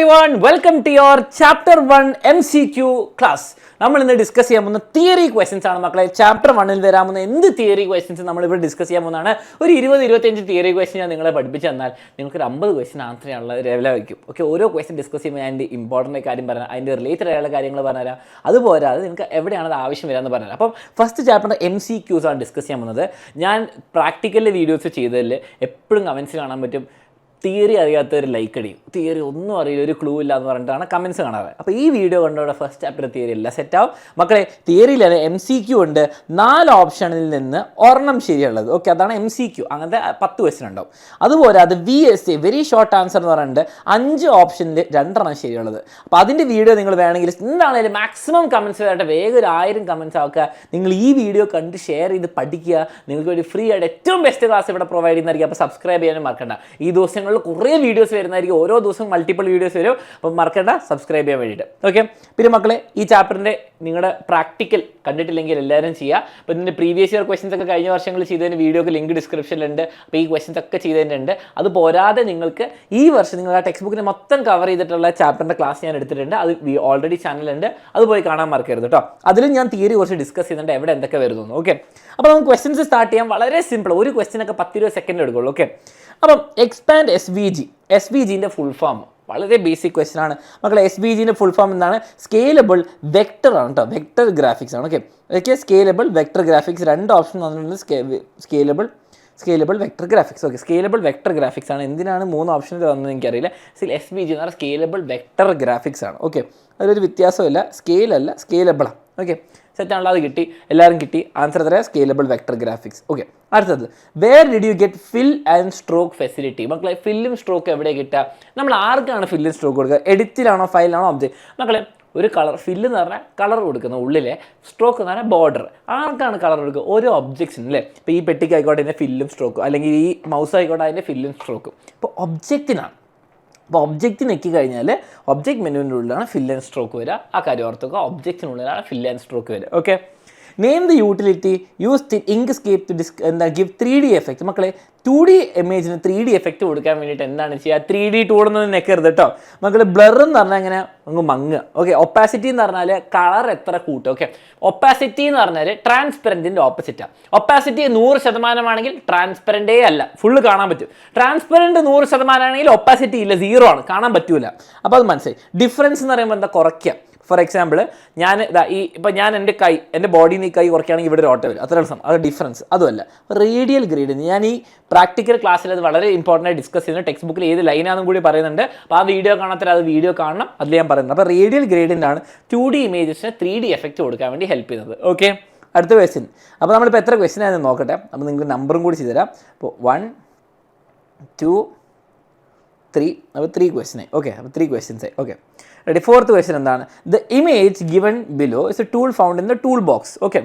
everyone, welcome to your chapter 1 MCQ class. നമ്മൾ ഇന്ന് discuss ചെയ്യാൻ പോകുന്ന തിയറി ക്വസ്റ്റ്യൻസ് ആണ് മക്കളെ. ചാപ്റ്റർ 1-ൽ വരാവുന്ന എന്ത് തിയറി ക്വസ്റ്റ്യൻസ് നമ്മൾ ഇവിടെ ഡിസ്കസ് ചെയ്യാൻ പോകുന്നതാണ്. ഒരു 20-25 തിയറി ക്വസ്റ്റ്യൻ ഞാൻ നിങ്ങളെ പഠിപ്പിച്ച് തന്നാൽ നിങ്ങൾക്ക് ഒരു 50 ക്വസ്റ്റ്യൻ ആൻസർ ചെയ്യാനുള്ള ലെവലായിരിക്കും. ഓക്കെ, ഓരോ ക്വസ്റ്റ്യൻ ഡിസ്കസ് ചെയ്യുമ്പോൾ ഞാൻ അതിൻ്റെ ഇമ്പോർട്ടൻ്റ് കാര്യം പറഞ്ഞാൽ അതിൻ്റെ റിലേറ്റഡ് ആയുള്ള കാര്യങ്ങൾ പറഞ്ഞുതരാം. അതുപോരാതെ നിങ്ങൾക്ക് എവിടെയാണ് അത് ആവശ്യം വരാമെന്ന് പറഞ്ഞുതരാം. അപ്പം ഫസ്റ്റ് ചാപ്റ്ററിൻ്റെ MCQs ആണ് ഡിസ്കസ് ചെയ്യാൻ പോകുന്നത്. ഞാൻ പ്രാക്ടിക്കൽ വീഡിയോസ് ചെയ്തതിൽ എപ്പോഴും കമൻസ് കാണാൻ പറ്റും, തിയറി അറിയാത്തവർ ലൈക്ക് അടിയും, തിയറി ഒന്നും അറിയില്ല, ഒരു ക്ലൂ ഇല്ല എന്ന് പറഞ്ഞിട്ടാണ് കമൻസ് കാണാറ്. അപ്പോൾ ഈ വീഡിയോ കണ്ടോടെ ഫസ്റ്റ് ചാപ്റ്റർ തിയറി എല്ലാം സെറ്റാവും മക്കളെ. തിയറിയിൽ MCQ ഉണ്ട്, 4 ഓപ്ഷനിൽ നിന്ന് ഒരെണ്ണം ശരിയുള്ളത്. ഓക്കെ, അതാണ് MCQ. അങ്ങനത്തെ 10 ക്വസ്റ്റ്യൻ ഉണ്ടാവും. അതുപോലെ അത് VSA വെരി ഷോർട്ട് ആൻസർ എന്ന് പറഞ്ഞിട്ട് 5 ഓപ്ഷനിൽ 2 ശരിയുള്ളത്. അപ്പോൾ അതിൻ്റെ വീഡിയോ നിങ്ങൾ വേണമെങ്കിൽ എന്താണെങ്കിലും മാക്സിമം കമൻസ് വരട്ടെ, വേഗം ഒരു 1000 കമൻസ് ആക്കുക. നിങ്ങൾ ഈ വീഡിയോ കണ്ട് ഷെയർ ചെയ്ത് പഠിക്കുക. നിങ്ങൾക്ക് ഒരു ഫ്രീ ആയിട്ട് ഏറ്റവും ബെസ്റ്റ് ക്ലാസ് ഇവിടെ പ്രൊവൈഡ് ചെയ്യുന്നതായിരിക്കും. അപ്പോൾ സബ്സ്ക്രൈബ് ചെയ്യാനും മറക്കണ്ട. ഈ ദിവസങ്ങളിൽ കുറേ വീഡിയോസ് വരുന്നതായിരിക്കും, ഓരോ ദിവസവും മൾട്ടിപ്പിൾ വീഡിയോസ് വരും. അപ്പം മറക്കണ്ട സബ്സ്ക്രൈബ് ചെയ്യാൻ വേണ്ടിയിട്ട്. ഓക്കെ, പിന്നെ മക്കളെ ഈ ചാപ്റ്ററിൻ്റെ നിങ്ങളുടെ പ്രാക്ടിക്കൽ കണ്ടിട്ടില്ലെങ്കിൽ എല്ലാവരും ചെയ്യുക. അപ്പോൾ ഇതിൻ്റെ പ്രീവിയസ് ഇയർ ക്വസ്റ്റ്യൻസ് ഒക്കെ കഴിഞ്ഞ വർഷങ്ങളിൽ ചെയ്തതിന് വീഡിയോക്ക് ലിങ്ക് ഡിസ്ക്രിപ്ഷനിലുണ്ട്. അപ്പോൾ ഈ ക്വസ്റ്റ്യൻസ് ഒക്കെ ചെയ്തതിൻ്റെ അത് പോരാതെ നിങ്ങൾക്ക് ഈ വർഷം നിങ്ങൾ ആ ടെക്സ്റ്റ് ബുക്കിനെ മൊത്തം കവർ ചെയ്തിട്ടുള്ള ചാപ്റ്ററിൻ്റെ ക്ലാസ് ഞാൻ എടുത്തിട്ടുണ്ട്. അത് ഓൾറെഡി ചാനലുണ്ട്, അത് പോയി കാണാൻ മറക്കരുത് കേട്ടോ. അതിലും ഞാൻ തിയറി കുറച്ച് ഡിസ്കസ് ചെയ്യുന്നുണ്ട്, എവിടെ എന്തൊക്കെ വരുന്നു. ഓക്കെ, അപ്പോൾ നമുക്ക് ക്വസ്റ്റ്യൻസ് സ്റ്റാർട്ട് ചെയ്യാം. വളരെ സിമ്പിൾ, ഒരു ക്വസ്റ്റ്യനൊക്കെ 10-20 സെക്കൻഡ് എടുക്കുള്ളൂ. ഓക്കെ, അപ്പം എക്സ്പാൻഡ് SVGൻ്റെ ഫുൾ ഫോം വളരെ ബേസിക് ക്വസ്റ്റ്യൻ ആണ് മക്കളെ. SVGൻ്റെ ഫുൾ ഫോം എന്താണ്? സ്കെയിലബിൾ വെക്ടർ ആണ് കേട്ടോ, വെക്ടർ ഗ്രാഫിക്സ് ആണ്. Okay, scalable vector graphics 2 option തന്നിട്ടുണ്ട്. Scalable vector graphics. Okay, scalable vector graphics ആണ്. എന്തിനാണ് 3 ഓപ്ഷൻ തന്നത് എനിക്കറിയില്ല. SVG എന്ന് പറഞ്ഞാൽ സ്കെയിലബിൾ വെക്ടർ ഗ്രാഫിക്സ് ആണ്. ഓക്കെ, അതിലൊരു വ്യത്യാസമില്ല, സ്കെയിലല്ല സ്കെയിലബിളാണ്. ഓക്കെ, സെറ്റാണല്ലോ, അത് കിട്ടി, എല്ലാവരും കിട്ടി. ആൻസർ തരാം, സ്കെയിലബിൾ വെക്ടർ ഗ്രാഫിക്സ്. ഓക്കെ, അടുത്തത് where did you get fill and stroke facility? മക്കളെ ഫില്ലും സ്ട്രോക്ക് എവിടെ കിട്ടുക? നമ്മൾ ആർക്കാണ് ഫില്ലും സ്ട്രോക്ക് കൊടുക്കുക? എഡിറ്റിലാണോ, ഫയലിലാണോ, ഒബ്ജക്റ്റ്? മക്കളെ ഒരു കളർ ഫില്ല് എന്ന് പറഞ്ഞാൽ കളർ കൊടുക്കുന്ന ഉള്ളിലെ, സ്ട്രോക്ക് എന്ന് പറഞ്ഞാൽ ബോർഡർ. ആർക്കാണ് കളർ കൊടുക്കുക? ഓരോ ഒബ്ജക്ട്സിന് അല്ലേ. ഇപ്പോൾ ഈ പെട്ടിക്ക് ആയിക്കോട്ടെ അതിൻ്റെ ഫില്ലും സ്ട്രോക്കും, അല്ലെങ്കിൽ ഈ മൗസ് ആയിക്കോട്ടെ അതിൻ്റെ ഫില്ലും സ്ട്രോക്കും. ഇപ്പോൾ ഒബ്ജക്റ്റിനാണ്. അപ്പോൾ ഒബ്ജക്റ്റ് നെക്കി കഴിഞ്ഞാൽ ഒബ്ജക്റ്റ് മെനുവിൻ്റെ ഉള്ളിലാണ് ഫിൽ ആൻഡ് സ്ട്രോക്ക് വരിക. ആ കാര്യം ഓർത്തുക, ഒബ്ജക്റ്റിനുള്ളിലാണ് ഫിൽ ആൻഡ് സ്ട്രോക്ക് വരിക. Okay, name the utility use Inkscape to give 3D effect. മക്കളെ 2D ഇമേജിന് 3D എഫക്റ്റ് കൊടുക്കാൻ വേണ്ടിയിട്ട് എന്താണ് ചെയ്യുക? 3D ടൂളൊന്നും നെക്കരുത് കേട്ടോ മക്കളെ. ബ്ലർ എന്ന് പറഞ്ഞാൽ ഇങ്ങനെ അങ്ങ് മങ്ങുക. ഓക്കെ, ഒപ്പാസിറ്റി എന്ന് പറഞ്ഞാൽ കളർ എത്ര കൂട്ടും. ഓക്കെ, ഒപ്പാസിറ്റി എന്ന് പറഞ്ഞാൽ ട്രാൻസ്പെറൻറ്റിൻ്റെ ഓപ്പോസിറ്റാണ്. ഒപ്പാസിറ്റി 100% ആണെങ്കിൽ ട്രാൻസ്പെറൻറ്റേ അല്ല, ഫുള്ള് കാണാൻ പറ്റും. ട്രാൻസ്പെറൻറ്റ് 100% ആണെങ്കിൽ ഒപ്പാസിറ്റി ഇല്ല, 0 ആണ്, കാണാൻ പറ്റൂല. അപ്പോൾ അത് മനസ്സിലായി. ഡിഫറൻസ് എന്ന് പറയുമ്പോൾ എന്താ? കുറയ്ക്കുക. ഫോർ എക്സാമ്പിൾ ഞാൻ ഞാൻ എൻ്റെ ബോഡിയിൽ നിന്ന് ഈ കൈ കുറയ്ക്കുകയാണെങ്കിൽ ഇവിടെ ഒരു ഓട്ടോ വരും, അത്ര ദിവസം അത് ഡിഫറൻസ്. അതുമല്ല റേഡിയൽ ഗ്രേഡിന് ഞാൻ ഈ പ്രാക്ടിക്കൽ ക്ലാസ്സിൽ അത് വളരെ ഇമ്പോർട്ടൻ്റ് ആയി ഡിസ്കസ് ചെയ്യുന്നത്. ടെക്സ്റ്റ് ബുക്കിൽ ഏത് ലൈനാണെന്നും കൂടി പറയുന്നുണ്ട്. അപ്പോൾ ആ വീഡിയോ കാണാത്തവർ അത് വീഡിയോ കാണണം, അതിൽ ഞാൻ പറയുന്നത്. അപ്പോൾ റേഡിയൽ ഗ്രേഡിൻ്റാണ് 2D ഇമേജസിന് 3D എഫക്റ്റ് കൊടുക്കാൻ വേണ്ടി ഹെൽപ്പ് ചെയ്യുന്നത്. ഓക്കെ, അടുത്ത ക്വസ്റ്റ്യൻ. അപ്പോൾ നമ്മളിപ്പോൾ എത്ര ക്വസ്റ്റ്യൻ ആയിരുന്നു നോക്കട്ടെ. അപ്പോൾ നിങ്ങൾക്ക് നമ്പറും കൂടി ചെയ്തുതരാം. അപ്പോൾ 1 2 3, അപ്പോൾ 3 ക്വസ്റ്റ്യൻ. ഓക്കെ, അപ്പോൾ 3 questions. Okay, ready. 4th question എന്താണ്? The image given below is a tool found in the toolbox. Okay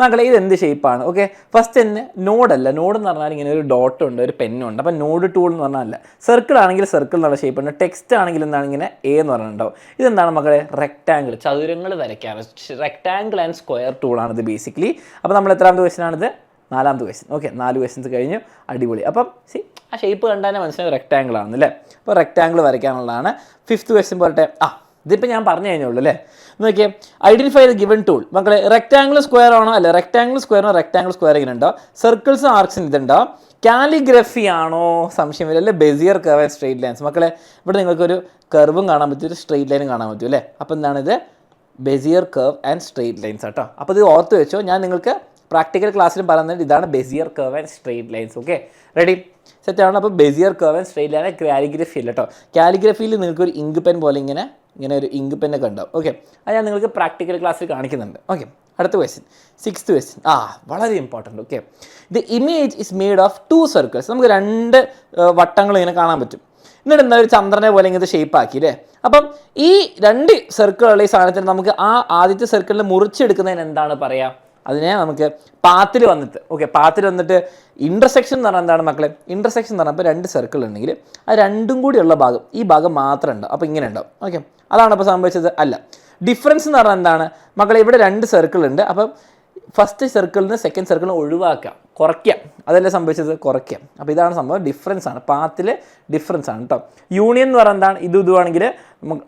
മക്കളെ, ഇത് എന്ത് ഷേപ്പാണ്? ഓക്കെ, ഫസ്റ്റ് തന്നെ നോഡല്ല. നോഡ് എന്ന് പറഞ്ഞാൽ ഇങ്ങനെ ഒരു ഡോട്ട് ഉണ്ട്, ഒരു പെന്നുണ്ട്. അപ്പോൾ നോഡ് ടൂൾ എന്ന് പറഞ്ഞാൽ സർക്കിൾ ആണെങ്കിൽ സർക്കിൾ എന്നുള്ള ഷേപ്പ് ഉണ്ട്. ടെക്സ്റ്റ് ആണെങ്കിൽ എന്താണ് ഇങ്ങനെ A എന്ന് പറഞ്ഞിട്ടുണ്ടാവും. ഇതെന്താണ് മക്കളെ? റെക്ടാങ്കിൾ, ചതുരങ്ങൾ വരയ്ക്കാൻ. റെക്ടാങ്കിൾ ആൻഡ് സ്ക്വയർ ടൂളാണിത് ബേസിക്കലി. അപ്പോൾ നമ്മൾ എത്രാമത്തെ ക്വസ്റ്റ്യൻ ആണിത്? 4ാമത്തെ ക്വസ്റ്റ്യൻ. ഓക്കെ, 4 ക്വസ്റ്റ്യൻസ് കഴിഞ്ഞു, അടിപൊളി. അപ്പം ആ ഷേപ്പ് കണ്ടാൽ മനസ്സിലായി റെക്ടാങ്കിൾ ആണെന്നല്ലേ. അപ്പോൾ റെക്ടാങ്കിൾ വരയ്ക്കാനുള്ളതാണ്. 5th ക്വസ്റ്റ്യൻ പോരട്ടെ. ഇതിപ്പോൾ ഞാൻ പറഞ്ഞു കഴിഞ്ഞുള്ളൂ അല്ലേ. നോക്കിയേ, ഐഡൻറ്റിഫൈ ദ ഗിവൺ ടൂൾ. മക്കളെ റെക്ടാങ്കിൾ സ്ക്വയർ ആണോ? അല്ല, റെക്ടാങ്കിൾ സ്ക്വയറിനോ റെക്ടാങ്കിൾ സ്ക്വയർ ഇങ്ങനെ ഉണ്ടോ? സർക്കിൾസും ആർക്സിന് ഇതുണ്ടോ? കാലിഗ്രഫി ആണോ? സംശയമില്ല അല്ലേ. Bezier curve and straight lines. മക്കളെ ഇവിടെ നിങ്ങൾക്കൊരു കർവും കാണാൻ പറ്റും, ഒരു സ്ട്രെയിറ്റ് ലൈനും കാണാൻ പറ്റും അല്ലേ. അപ്പോൾ എന്താണിത്? Bezier curve and straight lines കേട്ടോ. അപ്പോൾ ഇത് ഓർത്ത് വെച്ചോ, ഞാൻ നിങ്ങൾക്ക് പ്രാക്ടിക്കൽ ക്ലാസ്സിലും പറയുന്നത് ഇതാണ് Bezier curve and straight lines. Okay, ready, സെറ്റാണ്. അപ്പോൾ Bezier curve and straight line calligraphy അല്ല കേട്ടോ. കാലിഗ്രഫിയിൽ നിങ്ങൾക്കൊരു ഇങ്ക് പെൻ പോലെ ഇങ്ങനെ ഒരു ഇങ്ക് പെന്നൊക്കെ ഉണ്ടാവും. ഓക്കെ, അത് ഞാൻ നിങ്ങൾക്ക് പ്രാക്ടിക്കൽ ക്ലാസ്സിൽ കാണിക്കുന്നുണ്ട്. ഓക്കെ, അടുത്ത ക്വസ്റ്റ്യൻ 6th ക്വസ്റ്റ്യൻ. വളരെ important. Okay, the image is made of 2 circles. നമുക്ക് 2 വട്ടങ്ങൾ ഇങ്ങനെ കാണാൻ പറ്റും. എന്നിട്ട് എന്താ ഒരു ചന്ദ്രനെ പോലെ ഇങ്ങനത്തെ ഷേപ്പ് ആക്കി അല്ലേ. അപ്പം ഈ 2 സർക്കിളുള്ള ഈ സാധനത്തിന് നമുക്ക് ആ ആദ്യത്തെ സർക്കിളിൽ മുറിച്ചെടുക്കുന്നതിന് എന്താണ് പറയുക? അതിനെ നമുക്ക് പാത്തിൽ വന്നിട്ട്, ഓക്കെ, പാത്തിൽ വന്നിട്ട് ഇൻ്റർസെക്ഷൻ എന്ന് പറഞ്ഞാൽ എന്താണ് മക്കളെ? ഇൻ്റർസെക്ഷൻ എന്ന് പറഞ്ഞാൽ ഇപ്പോൾ 2 സർക്കിൾ ഉണ്ടെങ്കിൽ ആ 2ഉം കൂടിയുള്ള ഭാഗം, ഈ ഭാഗം മാത്രം ഉണ്ടാവും. അപ്പോൾ ഇങ്ങനെ ഉണ്ടാവും. ഓക്കെ, അതാണ് ഇപ്പോൾ സംഭവിച്ചത്. അല്ല, ഡിഫറൻസ് എന്ന് പറഞ്ഞാൽ എന്താണ് മക്കളെ? ഇവിടെ 2 സർക്കിൾ ഉണ്ട്. അപ്പം ഫസ്റ്റ് സർക്കിളിൽ നിന്ന് സെക്കൻഡ് സർക്കിളിന് ഒഴിവാക്കാം, കുറയ്ക്കാം. അതല്ലേ സംഭവിച്ചത്? കുറയ്ക്കാം. അപ്പോൾ ഇതാണ് സംഭവം, ഡിഫറൻസ് ആണ്, പാത്തിൽ ഡിഫറൻസ് ആണ് കേട്ടോ. യൂണിയൻ എന്ന് പറഞ്ഞാൽ എന്താണ്? ഇതുമാണെങ്കിൽ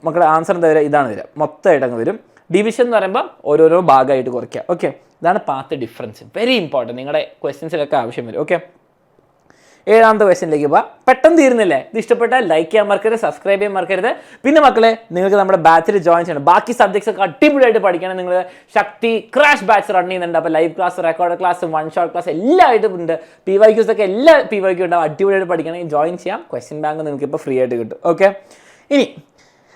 മക്കളുടെ ആൻസർ എന്താ വരിക? ഇതാണ് വരിക, മൊത്തമായിട്ട് അങ്ങ് വരും. ഡിവിഷൻ എന്ന് പറയുമ്പോൾ ഓരോരോ ഭാഗമായിട്ട് കുറയ്ക്കുക. ഓക്കെ, ഇതാണ് പാത്ത് ഡിഫറൻസ്. വെരി ഇമ്പോർട്ടൻറ്റ്, നിങ്ങളുടെ ക്വസ്റ്റ്യൻസിലൊക്കെ ആവശ്യം വരും. ഓക്കെ, 7ാമത്തെ ക്വസ്റ്റ്യനിലേക്ക് പോവാം. പെട്ടെന്ന് തീരുന്നില്ലേ? ഇത് ഇഷ്ടപ്പെട്ടാൽ ലൈക്ക് ചെയ്യാൻ മറക്കരുത്, സബ്സ്ക്രൈബ് ചെയ്യാൻ മറക്കരുത്. പിന്നെ മക്കളെ, നിങ്ങൾക്ക് നമ്മുടെ ബാച്ചിൽ ജോയിൻ ചെയ്യണം. ബാക്കി സബ്ജക്ട്സ് ഒക്കെ അടിപൊളിയായിട്ട് പഠിക്കണം. നിങ്ങൾ ശക്തി ക്രാഷ് ബാച്ച് റൺ ചെയ്യുന്നുണ്ട്. അപ്പോൾ live class, record class, one shot class എല്ലായിട്ടും ഉണ്ട്. PYQs ഒക്കെ എല്ലാ PYQ ഉണ്ടാവും. അടിപൊളിയായിട്ട് പഠിക്കണമെങ്കിൽ ജോയിൻ ചെയ്യാം. ക്വസ്റ്റ്യൻ ബാങ്ക് നിങ്ങൾക്ക് ഇപ്പോൾ ഫ്രീ ആയിട്ട് കിട്ടും. ഓക്കെ, ഇനി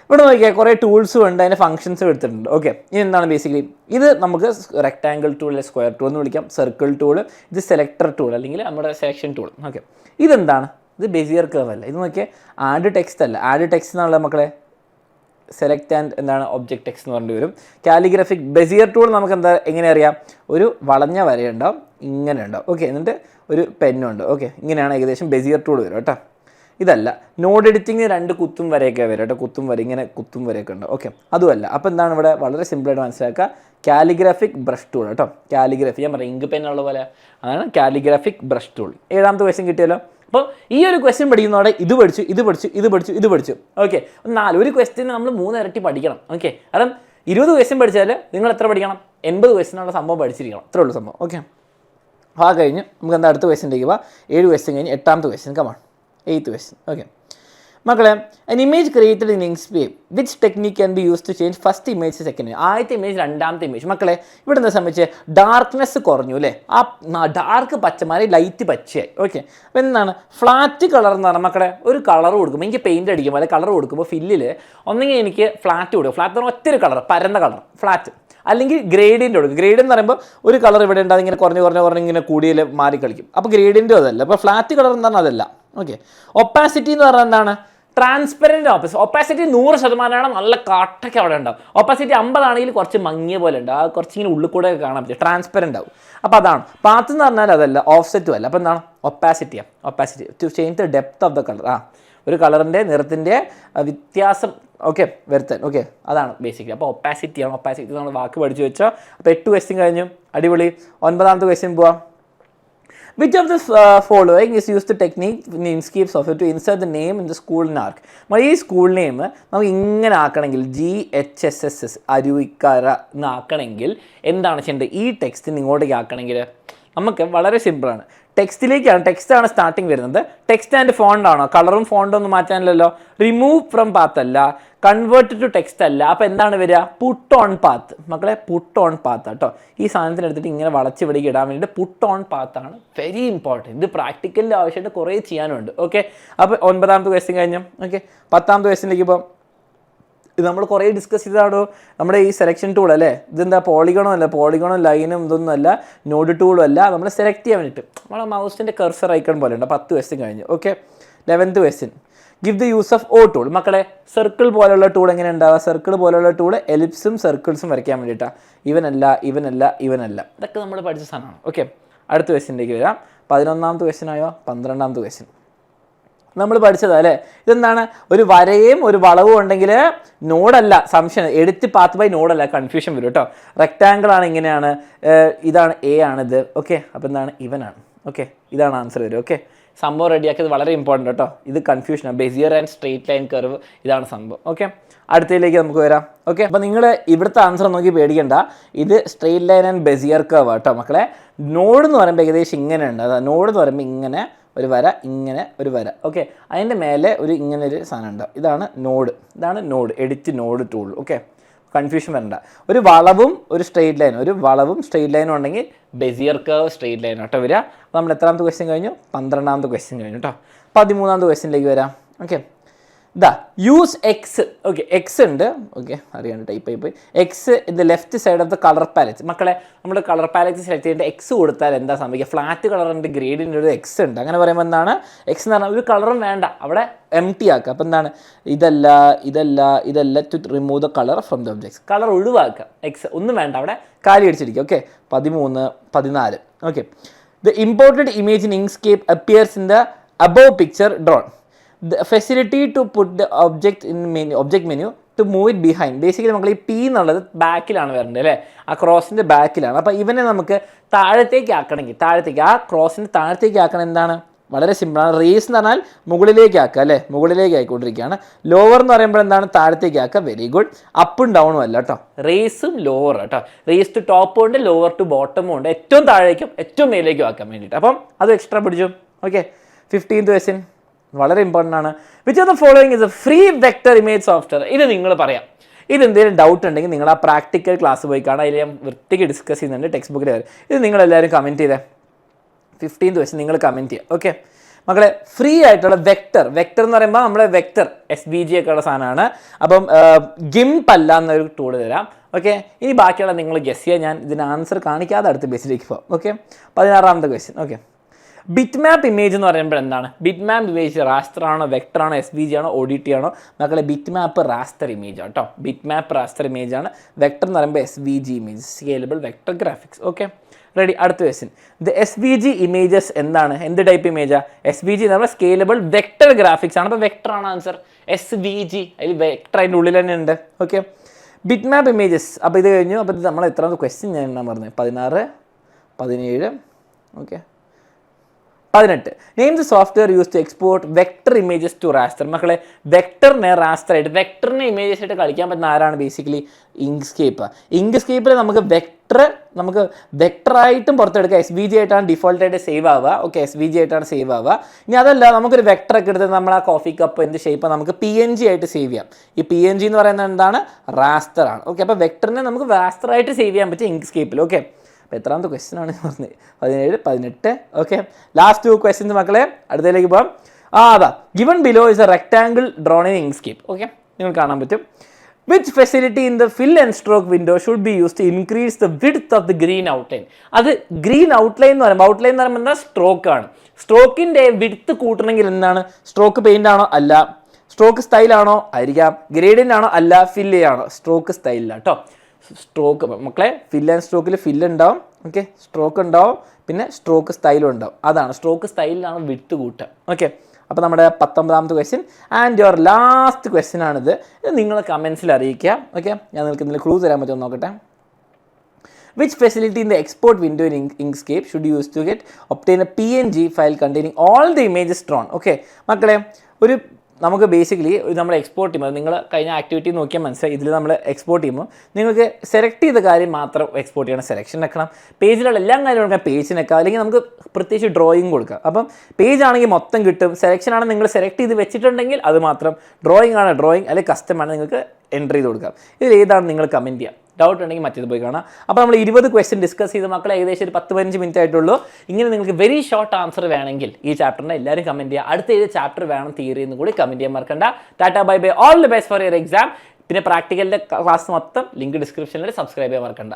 ഇവിടെ നോക്കിയാൽ കുറേ ടൂൾസും ഉണ്ട്, അതിൻ്റെ ഫംഗ്ഷൻസും എടുത്തിട്ടുണ്ട്. ഓക്കെ, ഇനി എന്താണ് ബേസിക്കലി ഇത്? നമുക്ക് റെക്ടാങ്കിൾ ടൂൾ അല്ലെങ്കിൽ സ്ക്വയർ ടൂൾ എന്ന് വിളിക്കാം, സർക്കിൾ ടൂൾ, ഇത് സെലക്ടർ ടൂൾ അല്ലെങ്കിൽ നമ്മുടെ സെലക്ഷൻ ടൂൾ. ഓക്കെ, ഇതെന്താണ്? ഇത് ബെസിയർ കർവ് അല്ല. ഇത് നോക്കിയാൽ ആഡ് ടെക്സ്റ്റ് അല്ല. ആഡ് ടെക്സ്റ്റ് എന്നുള്ള മക്കളെ സെലക്ട് ആൻഡ് എന്താണ് ഒബ്ജക്റ്റ് ടെക്സ്റ്റ് എന്ന് പറഞ്ഞിട്ട് വരും. കാലിഗ്രാഫിക് ബെസിയർ ടൂൾ നമുക്ക് എന്താ എങ്ങനെ അറിയാം? ഒരു വളഞ്ഞ വരയുണ്ടാവും, ഇങ്ങനെ ഉണ്ടാവും. ഓക്കെ, എന്നിട്ട് ഒരു പെന്നുണ്ട്. ഓക്കെ, ഇങ്ങനെയാണ് ഏകദേശം ബെസിയർ ടൂൾ വരും കേട്ടോ. ഇതല്ല. നോഡ് എഡിറ്റിംഗ് 2 കുത്തും വരെയൊക്കെ വരും കേട്ടോ. കുത്തും വരെ, ഇങ്ങനെ കുത്തും വരെയൊക്കെ ഉണ്ട്. ഓക്കെ, അതുമല്ല. അപ്പോൾ എന്താണ് ഇവിടെ? വളരെ സിമ്പിളായിട്ട് മനസ്സിലാക്കുക, കാലിഗ്രാഫിക് ബ്രഷ് ടൂൾ കേട്ടോ. കാലിഗ്രാഫി ഞാൻ പറയാം, ഇങ്ക് പെന്നുള്ള പോലെ, അതാണ് കാലിഗ്രാഫിക് ബ്രഷ് ടൂൾ. 7ാമത്തെ ക്വസ്റ്റ്യൻ കിട്ടിയല്ലോ. അപ്പോൾ ഈ ഒരു ക്വസ്റ്റ്യൻ പഠിക്കുന്നതോടെ ഇത് പഠിച്ചു, ഇത് പഠിച്ചു, ഇത് പഠിച്ചു, ഇത് പഠിച്ചു. ഓക്കെ, ഒരു ക്വസ്റ്റ്യൻ നമ്മൾ 3 ഇരട്ടി പഠിക്കണം. ഓക്കെ, കാരണം 20 ക്വസ്റ്റ്യൻ പഠിച്ചാൽ നിങ്ങൾ എത്ര പഠിക്കണം? 80 ക്വസ്റ്റ്യനുള്ള സംഭവം പഠിച്ചിരിക്കണം. അത്രേ ഉള്ളൂ സംഭവം. ഓക്കെ, ആ കഴിഞ്ഞ് നമുക്ക് എന്താ അടുത്ത ക്വസ്റ്റ്യനിലേക്ക് പോവാം. 7 ക്വസ്റ്റ്യൻ കഴിഞ്ഞ് 8ാമത്തെ question. Come on, 8th question. Okay, മക്കളെ, an image created in Inkscape, which technique can be used to change first image to second image? ആദ്യത്തെ ഇമേജ്, രണ്ടാമത്തെ ഇമേജ്. മക്കളെ, ഇവിടെ എന്താ സംബന്ധിച്ച് ഡാർക്ക്നെസ് കുറഞ്ഞു അല്ലേ? ആ ഡാർക്ക് പച്ചമാരി ലൈറ്റ് പച്ചയായി. ഓക്കെ, അപ്പോൾ എന്താണ് ഫ്ലാറ്റ് കളർ എന്ന് പറഞ്ഞാൽ മക്കളെ, ഒരു കളർ കൊടുക്കുമ്പോൾ എനിക്ക് പെയിൻറ്റ് അടിക്കുമ്പോൾ അല്ലെങ്കിൽ കളർ കൊടുക്കുമ്പോൾ ഫില്ലിൽ ഒന്നെങ്കിൽ എനിക്ക് ഫ്ലാറ്റ് കൊടുക്കും. ഫ്ലാറ്റ് എന്ന് പറഞ്ഞാൽ ഒറ്റൊരു കളർ, പരന്ന കളർ ഫ്ലാറ്റ്, അല്ലെങ്കിൽ ഗ്രേഡിയൻ്റ് കൊടുക്കും. ഗ്രേഡിയൻ്റ് എന്ന് പറയുമ്പോൾ ഒരു കളർ ഇവിടെ ഉണ്ട്, അതിങ്ങനെ കുറഞ്ഞ് ഇങ്ങനെ കൂടിയിൽ മാറി കളിക്കും. അപ്പോൾ ഗ്രേഡിയൻ്റും അതല്ല. അപ്പോൾ ഫ്ലാറ്റ് കളർ എന്ന് പറഞ്ഞാൽ അതല്ല. ഓക്കെ, ഒപ്പാസിറ്റി എന്ന് പറഞ്ഞാൽ എന്താണ്? ട്രാൻസ്പെറൻറ്റ് ഒപ്പാസിറ്റി 100% നല്ല കാട്ടൊക്കെ അവിടെ ഉണ്ടാവും. ഒപ്പാസിറ്റി 50 ആണെങ്കിൽ കുറച്ച് മങ്ങിയ പോലെ ഉണ്ട്, ആ കുറച്ചിങ്ങനെ ഉള്ളിൽ കൂടെ കാണാൻ പറ്റും, ട്രാൻസ്പെറൻ്റ് ആവും. അപ്പോൾ അതാണ്. പാത്ത് എന്ന് പറഞ്ഞാൽ അതല്ല, ഓഫ്സെറ്റും അല്ല. അപ്പോൾ എന്താണ്? ഒപ്പാസിറ്റിയാണ്. Opacity to change the depth of the colour. ഒരു കളറിൻ്റെ നിറത്തിൻ്റെ വ്യത്യാസം ഓക്കെ വരുത്താൻ. ഓക്കെ, അതാണ് ബേസിക്കലി. അപ്പോൾ ഒപ്പാസിറ്റിയാണ്. ഒപ്പാസിറ്റി നമ്മൾ വാക്ക് പഠിച്ചു വെച്ചോ. അപ്പോൾ 8 ക്വസ്റ്റ്യൻ കഴിഞ്ഞു, അടിപൊളി. 9ാമത്തെ ക്വസ്റ്റ്യൻ പോവാം. Which of the following is used the technique in Inkscape software to insert the name in the school arc? ഈ സ്കൂൾ നെയിം നമുക്ക് ഇങ്ങനെ ആക്കണമെങ്കിൽ GHSSS അരുവിക്കര എന്നാക്കണമെങ്കിൽ എന്താണ് ചെയ്യേണ്ടത്? ഈ ടെക്സ്റ്റിന് ഇങ്ങോട്ടേക്ക് ആക്കണമെങ്കിൽ നമുക്ക് വളരെ സിമ്പിളാണ്. ടെക്സ്റ്റാണ് സ്റ്റാർട്ടിങ് വരുന്നത്. ടെക്സ്റ്റ് ആൻഡ് ഫോണ്ട് ആണോ? കളറും ഫോണ്ടും ഒന്നും മാറ്റാനില്ലല്ലോ. റിമൂവ് ഫ്രം പാത്ത് അല്ല, കൺവേർട്ട് ടു ടെക്സ്റ്റ് അല്ല. അപ്പോൾ എന്താണ് വരിക? Put own path. മക്കളെ, പുട്ട് ഓൺ പാത്ത് കേട്ടോ. ഈ സാധനത്തിന് എടുത്തിട്ട് ഇങ്ങനെ വളച്ച് പിടിക്ക് ഇടാൻ വേണ്ടിയിട്ട് പുട്ട് ഓൺ പാത്താണ് വെരി ഇമ്പോർട്ടൻറ്റ്. ഇത് പ്രാക്ടിക്കലിൻ്റെ ആവശ്യമായിട്ട് കുറേ ചെയ്യാനുണ്ട്. ഓക്കെ, അപ്പോൾ 9ാമത്തെ ക്വസ്റ്റ്യൻ കഴിഞ്ഞു. ഓക്കെ, 10ാമത്തെ ക്വസ്റ്റ്യനിലേക്ക് ഇപ്പോൾ ഇത് നമ്മൾ കുറേ ഡിസ്കസ് ചെയ്തതാണോ നമ്മുടെ ഈ സെലക്ഷൻ ടൂൾ അല്ലേ? ഇതെന്താ? പോളിഗണോ അല്ല, പോളിഗണോ ലൈനും ഇതൊന്നും അല്ല, നോഡ് ടൂളും അല്ല. നമ്മൾ സെലക്ട് ചെയ്യാൻ വേണ്ടിയിട്ട് നമ്മളെ മൗസിൻ്റെ കർസർ ഐക്കൺ പോലെ ഉണ്ട്. 10 ക്വസ്റ്റ്യൻ കഴിഞ്ഞു. Okay, 11th question. Give the use of O tool. മക്കളെ, സർക്കിൾ പോലുള്ള ടൂൾ എങ്ങനെ ഉണ്ടാവുക? സർക്കിൾ പോലുള്ള ടൂൾ എലിപ്സും സർക്കിൾസും വരയ്ക്കാൻ വേണ്ടിയിട്ടാണ്. ഇവനല്ല. ഇതൊക്കെ നമ്മൾ പഠിച്ച സാധനമാണ്. ഓക്കെ, അടുത്ത ക്വസ്റ്റ്യനിലേക്ക് വരാം. 11ാമത്തെ ക്വസ്റ്റ്യൻ ആയോ? 12ാമത്തെ ക്വസ്റ്റ്യൻ നമ്മൾ പഠിച്ചത് അല്ലേ? ഇതെന്താണ്? ഒരു വരയും ഒരു വളവും ഉണ്ടെങ്കിൽ നോഡല്ല, സംശയം. എഡിറ്റ് പാത്ത് ബൈ നോഡല്ല, കൺഫ്യൂഷൻ വരും കേട്ടോ. റെക്റ്റാങ്കിൾ ആണ്, ഇങ്ങനെയാണ്, ഇതാണ് എ ആണിത്. ഓക്കെ, അപ്പോൾ എന്താണ്? ഇവനാണ്. ഓക്കെ, ഇതാണ് ആൻസർ വരും. ഓക്കെ, സംഭവം റെഡിയാക്കിയത് വളരെ ഇമ്പോർട്ടൻ്റ് കേട്ടോ. ഇത് കൺഫ്യൂഷനാണ്. Bezier and straight line curve, ഇതാണ് സംഭവം. ഓക്കെ, അടുത്തതിലേക്ക് നമുക്ക് വരാം. ഓക്കെ, അപ്പോൾ നിങ്ങൾ ഇവിടുത്തെ ആൻസർ നോക്കി പേടിക്കണ്ട. ഇത് straight line and Bezier curve കേട്ടോ മക്കളെ. നോഡ് എന്ന് പറയുമ്പോൾ ഏകദേശം ഇങ്ങനെ ഉണ്ട്. അതാ നോഡ് എന്ന് പറയുമ്പോൾ ഇങ്ങനെ ഒരു വര, ഇങ്ങനെ ഒരു വര. ഓക്കെ, അതിൻ്റെ മേലെ ഒരു ഇങ്ങനെ ഒരു സാധനം ഉണ്ടാവും. ഇതാണ് node. Edit node tool. Okay, confusion വരണ്ട. ഒരു വളവും ഒരു സ്ട്രെയിറ്റ് ലൈനും ഉണ്ടെങ്കിൽ ബെസിയർ കർവ് സ്ട്രെയിറ്റ് ലൈൻ കേട്ടോ വരിക. അപ്പോൾ നമ്മൾ എത്രാമത്തെ ക്വസ്റ്റ്യൻ കഴിഞ്ഞു? 12ാമത്തെ ക്വസ്റ്റ്യൻ കഴിഞ്ഞു കേട്ടോ. 13ാമത്തെ ക്വസ്റ്റ്യനിലേക്ക് വരാം. Okay, use X. Okay, X ഉണ്ട്. ഓക്കെ, അറിയാണ്ട് ടൈപ്പായി പോയി. X in the left side of the colour palette. മക്കളെ, നമ്മൾ കളർ പാലറ്റ് സെലക്ട് ചെയ്തിട്ട് എക്സ് കൊടുത്താൽ എന്താ സംഭവിക്കുക? ഫ്ലാറ്റ് കളറിൻ്റെ ഗ്രേഡിൻ്റെ ഒരു എക്സ് ഉണ്ട്. അങ്ങനെ പറയുമ്പോൾ എന്താണ്? എക്സ് എന്ന് പറഞ്ഞാൽ ഒരു കളറും വേണ്ട, അവിടെ എംപ്റ്റി ആക്കുക. അപ്പോൾ എന്താണ്? ഇതല്ല to remove the colour from the objects. Colour ഒഴിവാക്കുക. എക്സ് ഒന്നും വേണ്ട, അവിടെ കാലി അടിച്ചിരിക്കുക. Okay, 13, 14. Okay, the imported image in Inkscape appears in the above picture drawn. The facility to put the object menu to move it behind. Basically നമ്മൾ ഈ P എന്നുള്ളത് ബാക്കിലാണ് വരേണ്ടത് അല്ലേ? ആ ക്രോസിൻ്റെ ബാക്കിലാണ്. അപ്പോൾ ഇവനെ നമുക്ക് താഴത്തേക്ക് ആക്കണമെങ്കിൽ ആ ക്രോസിൻ്റെ താഴത്തേക്ക് ആക്കണം എന്താണ്? വളരെ സിമ്പിളാണ്. റേസ് എന്ന് പറഞ്ഞാൽ മുകളിലേക്ക് ആക്കുക അല്ലേ, മുകളിലേക്ക് ആയിക്കൊണ്ടിരിക്കുകയാണ്. ലോവർ എന്ന് പറയുമ്പോൾ എന്താണ്, താഴത്തേക്ക് ആക്കുക. Very good. അപ്പും ഡൗണും അല്ല കേട്ടോ, റേസും ലോവർ കേട്ടോ. റേസ് ടു ടോപ്പും ഉണ്ട്, ലോവർ ടു ബോട്ടമും ഉണ്ട്. ഏറ്റവും താഴേക്കും ഏറ്റവും മേലേക്കും ആക്കാൻ വേണ്ടിയിട്ട്. അപ്പം അത് എക്സ്ട്രാ പിടിച്ചു. ഓക്കെ, 15th ക്വസ്റ്റ്യൻ വളരെ ഇമ്പോർട്ടൻ്റ് ആണ്. Which of the following is A free vector image software? ഇത് നിങ്ങൾ പറയാം. ഇതെന്തെങ്കിലും ഡൗട്ട് ഉണ്ടെങ്കിൽ നിങ്ങൾ ആ പ്രാക്ടിക്കൽ ക്ലാസ് പോയി കാണാം. അതിൽ ഞാൻ വൃത്തിക്ക് ഡിസ്കസ് ചെയ്യുന്നുണ്ട്, ടെക്സ്റ്റ് ബുക്കിൽ വരും. ഇത് നിങ്ങളെല്ലാവരും കമൻറ്റ് ചെയ്തേ. 15th ക്വസ്റ്റ്യൻ നിങ്ങൾ കമൻറ്റ് ചെയ്യുക. ഓക്കെ മക്കളെ, ഫ്രീ ആയിട്ടുള്ള വെക്ടർ എന്ന് പറയുമ്പോൾ നമ്മുടെ വെക്ടർ SVG ഒക്കെ ഉള്ള സാധനമാണ്. അപ്പം ഗിംപ് അല്ല എന്നൊരു ടൂൾ തരാം. ഓക്കെ, ഇനി ബാക്കിയുള്ള നിങ്ങൾ ഗസ് ചെയ്യുക. ഞാൻ ഇതിന് ആൻസർ കാണിക്കാതെ അടുത്ത ബേസിലേക്ക് പോകാം. Okay, 16th question. Okay, bit മാപ്പ് ഇമേജ് എന്ന് പറയുമ്പോൾ എന്താണ്? ബിറ്റ് മാപ്പ് ഇമേജ് റാസ്റ്റർ ആണോ, വെക്ടർ ആണോ, SVG ആണോ, ODT ആണോ? മക്കളെ, ബിറ്റ് മാപ്പ് റാസ്റ്റർ ഇമേജ് ആണ് കേട്ടോ. ബിറ്റ് മാപ്പ് റാസ്റ്റർ ഇമേജ് ആണ്. വെക്ടർ എന്ന് പറയുമ്പോൾ SVG image, scalable vector graphics. Okay ready. അടുത്ത ക്വസ്റ്റ്യൻ, ദ SVG ഇമേജസ് എന്താണ്? എന്ത് ടൈപ്പ് ഇമേജാ? SVG എന്ന് പറയുമ്പോൾ സ്കേലബിൾ വെക്ടർ ഗ്രാഫിക്സ് ആണ്. അപ്പോൾ വെക്ടർ ആണ് ആൻസർ. SVG അതിൽ വെക്ടർ അതിൻ്റെ ഉള്ളിൽ തന്നെ ഉണ്ട്. ഓക്കെ, ബിറ്റ് മാപ്പ് ഇമേജസ്. അപ്പോൾ ഇത് കഴിഞ്ഞു. അപ്പോൾ ഇത് നമ്മൾ എത്രാമത്തെ ക്വസ്റ്റ്യൻ ഞാൻ എന്നാ പറഞ്ഞത്? 16, 17. Okay, 18. Name the software use to export vector images to raster. മക്കളെ, വെക്ടറിനെ റാസ്റ്റർ ആയിട്ട്, വെക്ടറിനെ ഇമേജസ് ആയിട്ട് കളിക്കാൻ പറ്റുന്ന ആരാണ്? Basically Inkscape. ഇങ്ക്സ്കേപ്പിൽ നമുക്ക് വെക്ടറായിട്ടും പുറത്തെടുക്കുക. SVG ആയിട്ടാണ് ഡിഫോൾട്ടായിട്ട് സേവ് ആവുക. ഓക്കെ, SVG ആയിട്ടാണ് സേവ് ആവുക. ഇനി അതല്ല, നമുക്കൊരു വെക്ടറൊക്കെ എടുത്ത് നമ്മൾ ആ കോഫി കപ്പ് എന്ത് ഷേപ്പ് നമുക്ക് PNG ആയിട്ട് സേവ് ചെയ്യാം. ഈ PNG എന്ന് പറയുന്നത് എന്താണ്? റാസ്റ്റർ ആണ്. ഓക്കെ, അപ്പോൾ വെക്ടറിനെ നമുക്ക് റാസ്റ്ററായിട്ട് സേവ് ചെയ്യാൻ പറ്റും ഇങ്ക്സ്കേപ്പിൽ. ഓക്കെ, അപ്പോൾ എത്രാമത്തെ ക്വസ്റ്റ്യൻ ആണ് പറഞ്ഞത്? 17, 18. ഓക്കെ, ലാസ്റ്റ് 2 ക്വസ്റ്റ്യൻസ് മക്കളെ. അടുത്തതിലേക്ക് പോകാം. അതാ given below is a rectangle drawn in Inkscape. Okay, നിങ്ങൾ കാണാൻ പറ്റും. Which facility in the fill and stroke window should be use to increase the width of the green outline? അത് green outline എന്ന് പറയുമ്പോൾ, ഔട്ട്ലൈൻ എന്ന് പറയുമ്പോൾ എന്താ? സ്ട്രോക്കാണ്. സ്ട്രോക്കിൻ്റെ width കൂട്ടണമെങ്കിൽ എന്താണ്? സ്ട്രോക്ക് പെയിൻ്റ് ആണോ? അല്ല. സ്ട്രോക്ക് സ്റ്റൈലാണോ? ആയിരിക്കാം. ഗ്രേഡിയൻ്റ് ആണോ? അല്ല. ഫില്ല് ആണോ? സ്ട്രോക്ക് സ്റ്റൈലിലാണ് കേട്ടോ. സ്ട്രോക്ക് മക്കളെ, ഫിൽ ആൻഡ് സ്ട്രോക്കിൽ ഫില്ല് ഉണ്ടാവും. ഓക്കെ, സ്ട്രോക്ക് ഉണ്ടാവും, പിന്നെ സ്ട്രോക്ക് സ്റ്റൈലും ഉണ്ടാവും. അതാണ് സ്ട്രോക്ക് സ്റ്റൈലിലാണ് വിഡ്ത്ത് കൂട്ടുക. ഓക്കെ, അപ്പോൾ നമ്മുടെ 19th question and your last question ആണിത്. ഇത് നിങ്ങൾ കമൻസിൽ അറിയിക്കുക. ഓക്കെ, ഞാൻ നിങ്ങൾക്ക് എന്തെങ്കിലും ക്ലൂ തരാൻ പറ്റുമോ നോക്കട്ടെ. Which facility in the export window in Inkscape should you use to obtain a PNG file containing all the images drawn? Okay, മക്കളെ, നമുക്ക് ബേസിക്കലി നമ്മൾ എക്സ്പോർട്ട് ചെയ്യുമ്പോൾ, നിങ്ങൾ കഴിഞ്ഞ ആക്ടിവിറ്റി നോക്കിയാൽ മനസ്സിലായി, ഇതിൽ നമ്മൾ എക്സ്പോർട്ട് ചെയ്യുമ്പോൾ നിങ്ങൾക്ക് സെലക്ട് ചെയ്ത കാര്യം മാത്രം എക്സ്പോർട്ട് ചെയ്യണം. സെലക്ഷൻ വെക്കണം. പേജിലുള്ള എല്ലാ കാര്യവും കൊടുക്കാം. പേജിന് വെക്കാം, അല്ലെങ്കിൽ നമുക്ക് പ്രത്യേകിച്ച് ഡ്രോയിങ് കൊടുക്കാം. അപ്പം പേജ് ആണെങ്കിൽ മൊത്തം കിട്ടും. സെലക്ഷൻ ആണ് നിങ്ങൾ സെലക്ട് ചെയ്ത് വെച്ചിട്ടുണ്ടെങ്കിൽ അത് മാത്രം. ഡ്രോയിങ് ആണ് ഡ്രോയിങ്, അല്ലെങ്കിൽ കസ്റ്റം ആണ് നിങ്ങൾക്ക് എൻ്റർ ചെയ്ത് കൊടുക്കാം. ഇതിൽ ഏതാണ് നിങ്ങൾ കമൻറ്റ് ചെയ്യുക. ഡൗട്ട് ഉണ്ടെങ്കിൽ മറ്റേത് പോയി കാണാം. അപ്പോൾ നമ്മൾ 20 ക്വസ്റ്റ്യൻ ഡിസ്കസ് ചെയ്ത് മക്കളെ ഏകദേശം ഒരു 10-15 മിനിറ്റ് ആയിട്ടുള്ളൂ. ഇങ്ങനെ നിങ്ങൾക്ക് വെരി ഷോർട്ട് ആൻസർ വേണമെങ്കിൽ ഈ ചാപ്റ്ററിനെ എല്ലാവരും കമൻറ്റ് ചെയ്യുക. അടുത്ത ഏത് ചാപ്റ്റർ വേണം തിയറി എന്ന് കൂടി കമൻറ്റ് ചെയ്യാൻ മറക്കണ്ട. Tata bye bye, all the best for your exam. പിന്നെ പ്രാക്ടിക്കലിൻ്റെ ക്ലാസ് മൊത്തം ലിങ്ക് ഡിസ്ക്രിപ്ഷനിൽ സബ്സ്ക്രൈബ് ചെയ്യാൻ മറക്കണ്ട.